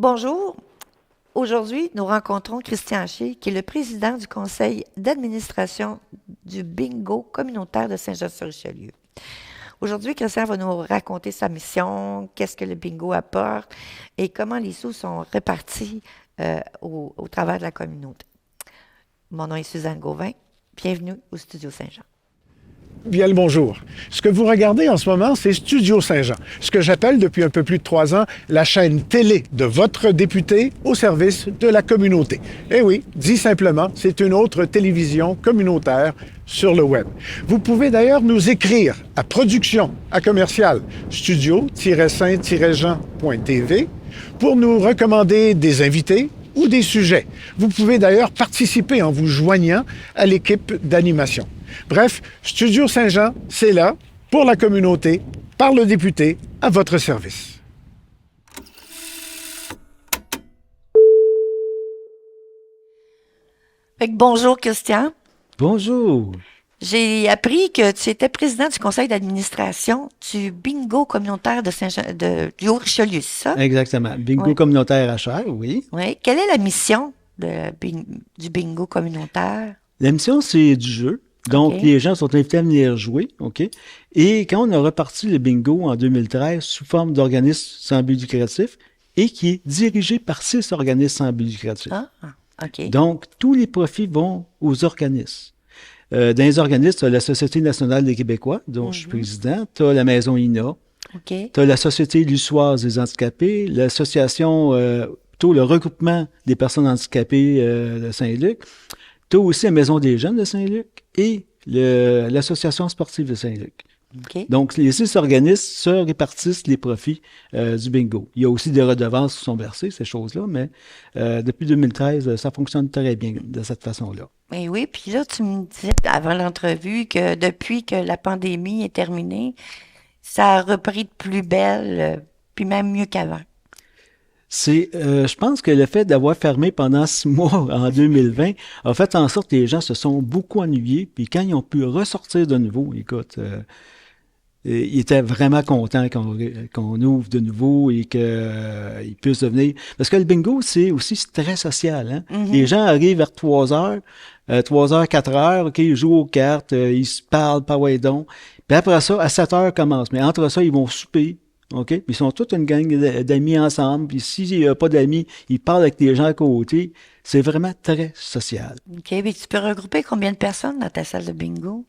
Bonjour. Aujourd'hui, nous rencontrons Christian Haché, qui est le président du conseil d'administration du bingo communautaire de Saint-Jean-sur-Richelieu. Aujourd'hui, Christian va nous raconter sa mission, qu'est-ce que le bingo apporte et comment les sous sont répartis au travers de la communauté. Mon nom est Suzanne Gauvin. Bienvenue au Studio Saint-Jean. Bien le bonjour. Ce que vous regardez en ce moment, c'est Studio Saint-Jean, ce que j'appelle depuis un peu plus de 3 ans la chaîne télé de votre député au service de la communauté. Eh oui, dit simplement, c'est une autre télévision communautaire sur le web. Vous pouvez d'ailleurs nous écrire à production@commercial studio-saint-jean.tv pour nous recommander des invités ou des sujets. Vous pouvez d'ailleurs participer en vous joignant à l'équipe d'animation. Bref, Studio Saint-Jean, c'est là, pour la communauté, par le député, à votre service. Bonjour, Christian. Bonjour. J'ai appris que tu étais président du conseil d'administration du bingo communautaire de du Haut-Richelieu, c'est ça? Exactement. Bingo communautaire à Cher, oui. Oui. Quelle est la mission du bingo communautaire? La mission, c'est du jeu. Donc, les gens sont invités à venir jouer, OK? Et quand on a reparti le bingo en 2013 sous forme d'organisme sans but lucratif et qui est dirigé par 6 organismes sans but lucratif. Ah, OK. Donc, tous les profits vont aux organismes. Dans les organismes, tu as la Société nationale des Québécois, dont je suis président. Tu as la Maison INA. OK. Tu as la Société lussoise des handicapés, l'association, plutôt le regroupement des personnes handicapées de Saint-Luc. Tu as aussi la Maison des jeunes de Saint-Luc et l'Association sportive de Saint-Luc. OK. Donc, les 6 organismes se répartissent les profits du bingo. Il y a aussi des redevances qui sont versées, ces choses-là, mais depuis 2013, ça fonctionne très bien de cette façon-là. Mais oui, puis là, tu me disais avant l'entrevue que depuis que la pandémie est terminée, ça a repris de plus belle, puis même mieux qu'avant. Je pense que le fait d'avoir fermé pendant 6 mois en 2020 a fait en sorte que les gens se sont beaucoup ennuyés, puis quand ils ont pu ressortir de nouveau, écoute, ils étaient vraiment contents qu'on ouvre de nouveau et qu'ils puissent venir. Parce que le bingo, c'est aussi très social. Hein? Mm-hmm. Les gens arrivent vers 3 heures, 3 heures, 4 heures, OK, ils jouent aux cartes, ils se parlent, pas ouais donc. Puis après ça, à 7 heures commence. Mais entre ça, ils vont souper. OK? Puis ils sont toute une gang d'amis ensemble. Puis s'il n'y a pas d'amis, ils parlent avec les gens à côté. C'est vraiment très social. OK. Mais tu peux regrouper combien de personnes dans ta salle de bingo?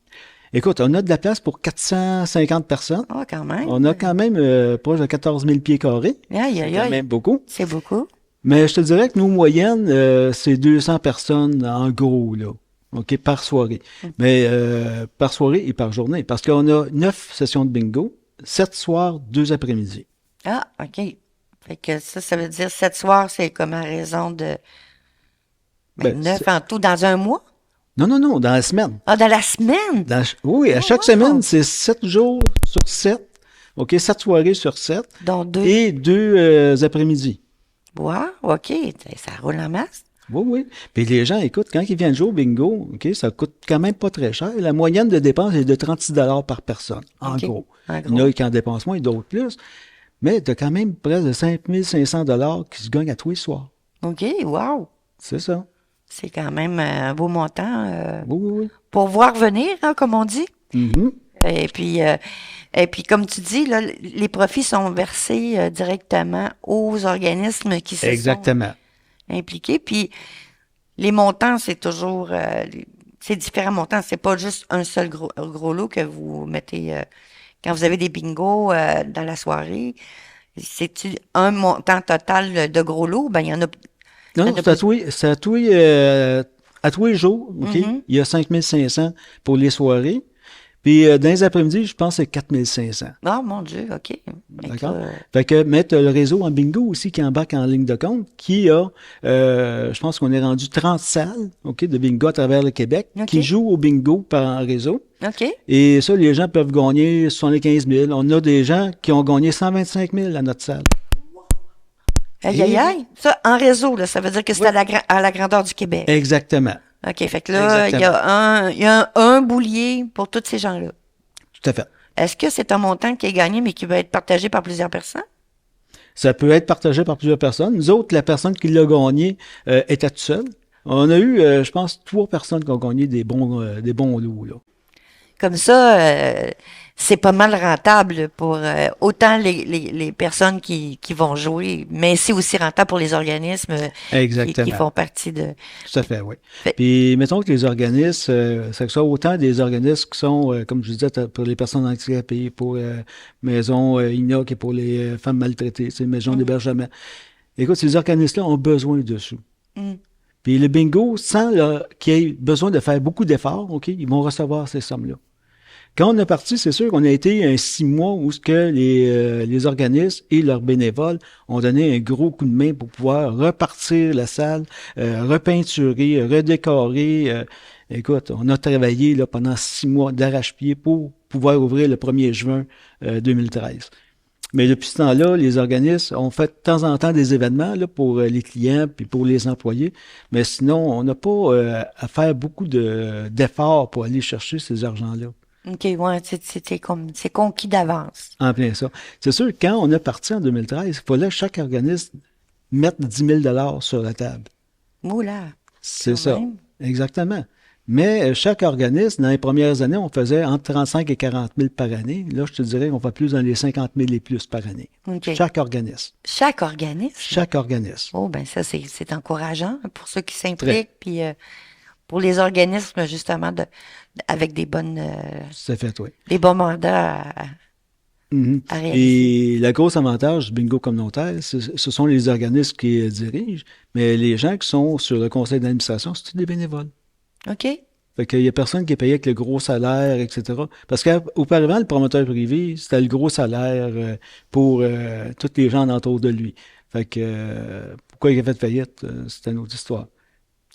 Écoute, on a de la place pour 450 personnes. Ah, quand même. On a quand même proche de 14 000 pieds carrés. Aïe, aïe, C'est quand aïe. même beaucoup. C'est beaucoup. Mais je te dirais que nos moyennes, c'est 200 personnes en gros, là. OK, par soirée. Mais par soirée et par journée. Parce qu'on a 9 sessions de bingo, 7 soirs, 2 après-midi. Ah, OK. Fait que ça veut dire 7 soirs, c'est comme à raison de 9 en tout dans un mois? Non, dans la semaine. Ah, dans la semaine? Oui, à chaque semaine, c'est 7 jours sur 7. OK, 7 soirées sur 7. Donc 2. Et 2 après-midi. Wow, OK. Ça roule en masse. Oui. Puis les gens, écoute, quand ils viennent jouer au bingo, OK, ça coûte quand même pas très cher. La moyenne de dépenses est de 36 $ par personne, en gros. Il y en a qui en dépensent moins et d'autres plus. Mais tu as quand même près de 5 500 $ qui se gagnent à tous les soirs. OK, wow. C'est ça. C'est quand même un beau montant Oui. pour voir venir, hein, comme on dit. Mm-hmm. Et puis, comme tu dis, là, les profits sont versés directement aux organismes qui se Exactement. sont impliqués. Puis, les montants, c'est toujours... c'est différents montants. C'est pas juste un seul gros lot que vous mettez... quand vous avez des bingos dans la soirée, c'est-tu un montant total de gros lots? Ben, il y en a... Non, c'est à tous les jours, OK? Il y a 5 500 pour les soirées. Puis dans les après-midi, je pense que c'est 4 500. Ah, mon Dieu, OK. D'accord? Fait que, mais tu as le réseau en bingo aussi qui embarque en ligne de compte, qui a, je pense qu'on est rendu 30 salles, OK, de bingo à travers le Québec, qui jouent au bingo par réseau. OK. Et ça, les gens peuvent gagner 75 000. On a des gens qui ont gagné 125 000 à notre salle. Aïe. Ça, en réseau, là, ça veut dire que c'est à la grandeur du Québec. Exactement. OK, fait que là, il y a un boulier pour tous ces gens-là. Tout à fait. Est-ce que c'est un montant qui est gagné, mais qui va être partagé par plusieurs personnes? Ça peut être partagé par plusieurs personnes. Nous autres, la personne qui l'a gagné était toute seule. On a eu, je pense, 3 personnes qui ont gagné des bons lots, là. Comme ça, c'est pas mal rentable pour autant les personnes qui vont jouer, mais c'est aussi rentable pour les organismes qui Exactement. font partie de... Tout à fait, oui. Fait- Puis, mettons que les organismes, ça soit autant des organismes qui sont, comme je disais, pour les personnes handicapées, pour Maison INA, qui est pour les femmes maltraitées, c'est Maison d'hébergement. Écoute, ces organismes-là ont besoin de sous. Mm. Puis le bingo, sans qu'il y ait besoin de faire beaucoup d'efforts, OK, ils vont recevoir ces sommes-là. Quand on est parti, c'est sûr qu'on a été un 6 mois où ce que les organismes et leurs bénévoles ont donné un gros coup de main pour pouvoir repartir la salle, repeinturer, redécorer. Écoute, on a travaillé là, pendant 6 mois d'arrache-pied pour pouvoir ouvrir le 1er juin 2013. Mais depuis ce temps-là, les organismes ont fait de temps en temps des événements là, pour les clients puis pour les employés. Mais sinon, on n'a pas à faire beaucoup d'efforts pour aller chercher ces argents-là. OK, ouais, c'est conquis d'avance. En plein ça. C'est sûr, quand on est parti en 2013, il fallait que chaque organisme mette 10 000 $ sur la table. Oula, C'est quand ça. même. Exactement. Mais chaque organisme, dans les premières années, on faisait entre 35 et 40 000 par année. Là, je te dirais qu'on va plus dans les 50 000 et plus par année. OK. Chaque organisme. Chaque organisme? Chaque organisme. Oh, ben ça, c'est encourageant pour ceux qui Très. s'impliquent, puis pour les organismes, justement, avec des C'est fait, oui. des bons mandats Mhm. à réaliser. Et le gros avantage du bingo communautaire, ce sont les organismes qui dirigent, mais les gens qui sont sur le conseil d'administration, c'est tous des bénévoles. OK? Fait qu'il y a personne qui est payé avec le gros salaire, etc. Parce qu'auparavant, le promoteur privé, c'était le gros salaire pour tous les gens autour de lui. Fait que pourquoi il a fait faillite, c'est une autre histoire.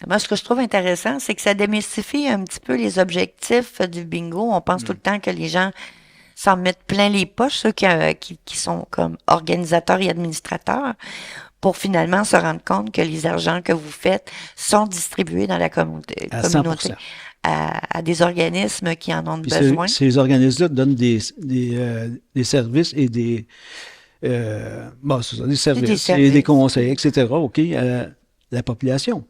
Moi, ce que je trouve intéressant, c'est que ça démystifie un petit peu les objectifs du bingo. On pense tout le temps que les gens s'en mettent plein les poches, ceux qui sont comme organisateurs et administrateurs, pour finalement se rendre compte que les argents que vous faites sont distribués dans la communauté, À 100%. à des organismes qui en ont Puis besoin. ces organismes-là donnent des services et bon, c'est ça, des services et des services. conseils, etc., OK, à la population.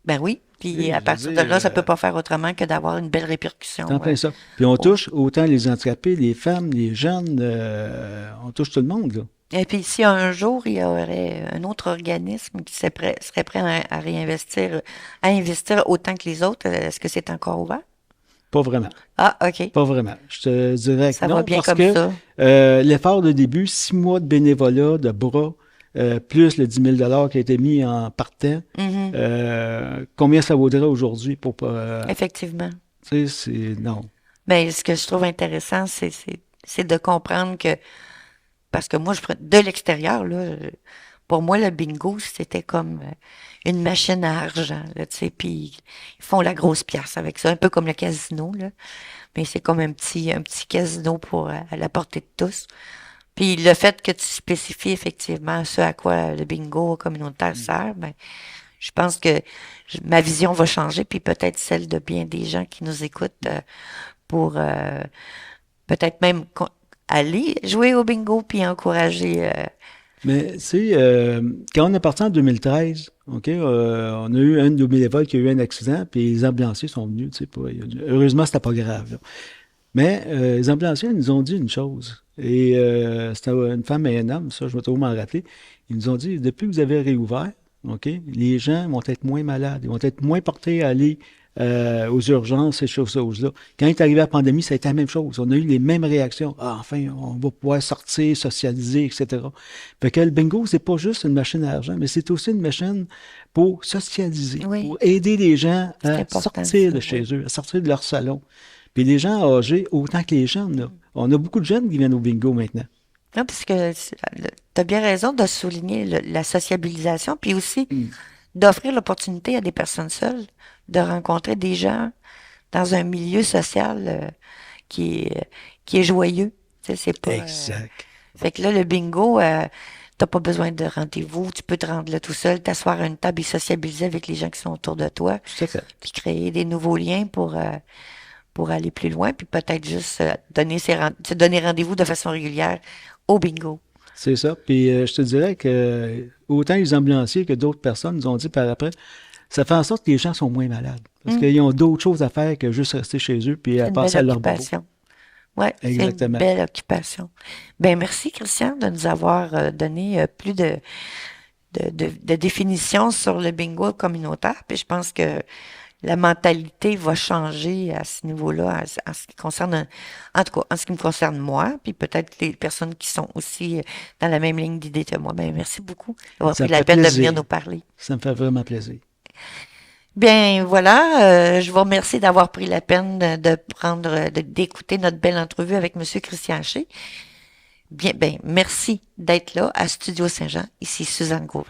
Ben oui. Puis Oui, à je partir veux de dire, là, ça peut pas faire autrement que d'avoir une belle répercussion. C'est en plein ça. Puis on touche autant les handicapés, les femmes, les jeunes, on touche tout le monde, là. Et puis si un jour il y aurait un autre organisme qui serait prêt à réinvestir, à investir autant que les autres, est-ce que c'est encore ouvert? Pas vraiment. Ah, OK. Pas vraiment. Je te dirais que Ça non, va bien parce comme que ça. l'effort de début, 6 mois de bénévolat, de bras, plus le 10 000 $ qui a été mis en partant, combien ça vaudrait aujourd'hui pour pas... Effectivement. tu sais, c'est... Non. Mais ce que je trouve intéressant, c'est de comprendre que, parce que moi, de l'extérieur, là, pour moi, le bingo, c'était comme une machine à argent, là, tu sais, puis ils font la grosse pièce avec ça, un peu comme le casino, là. Mais c'est comme un petit casino pour à la portée de tous. Puis le fait que tu spécifies effectivement ce à quoi le bingo communautaire sert, ben, je pense que ma vision va changer, puis peut-être celle de bien des gens qui nous écoutent pour peut-être même aller jouer au bingo puis encourager. Mais, tu sais, quand on est parti en 2013, OK, on a eu un de nos bénévoles qui a eu un accident, puis les ambulanciers sont venus, tu sais, heureusement, c'était pas grave, là. Mais les ambulanciers nous ont dit une chose, et c'était une femme et un homme, ça, je vais toujours m'en rappeler. Ils nous ont dit, depuis que vous avez réouvert, OK, les gens vont être moins malades, ils vont être moins portés à aller aux urgences, ces choses-là. Quand est arrivé la pandémie, ça a été la même chose. On a eu les mêmes réactions. Ah, enfin, on va pouvoir sortir, socialiser, etc. Fait que le bingo, c'est pas juste une machine à argent, mais c'est aussi une machine pour socialiser, Oui. pour aider les gens C'est à important, sortir ça, de chez eux, à sortir de leur salon. Puis les gens âgés, autant que les jeunes, là. On a beaucoup de jeunes qui viennent au bingo maintenant. Non, parce que tu as bien raison de souligner la sociabilisation, puis aussi d'offrir l'opportunité à des personnes seules de rencontrer des gens dans un milieu social qui est joyeux. Tu sais, c'est pas. Exact. Fait que là, le bingo, t'as pas besoin de rendez-vous, tu peux te rendre là tout seul, t'asseoir à une table et sociabiliser avec les gens qui sont autour de toi, Tout à fait. puis créer des nouveaux liens pour aller plus loin, puis peut-être juste se donner rendez-vous de façon régulière au bingo. C'est ça. Puis je te dirais que autant les ambulanciers que d'autres personnes nous ont dit par après, ça fait en sorte que les gens sont moins malades. Parce qu'ils ont d'autres choses à faire que juste rester chez eux puis C'est à une passer belle à leur boulot. occupation. Oui, c'est une Exactement. belle occupation. Ben merci, Christian, de nous avoir donné plus de définitions sur le bingo communautaire. Puis je pense que la mentalité va changer à ce niveau-là, en ce qui concerne, en tout cas, en ce qui me concerne moi, puis peut-être les personnes qui sont aussi dans la même ligne d'idée que moi. Ben merci beaucoup d'avoir Ça pris me la fait peine de plaisir. venir nous parler. Ça me fait vraiment plaisir. Bien, voilà, je vous remercie d'avoir pris la peine d'écouter notre belle entrevue avec Monsieur Christian Haché. Bien, ben, merci d'être là à Studio Saint-Jean. Ici Suzanne Gauvin.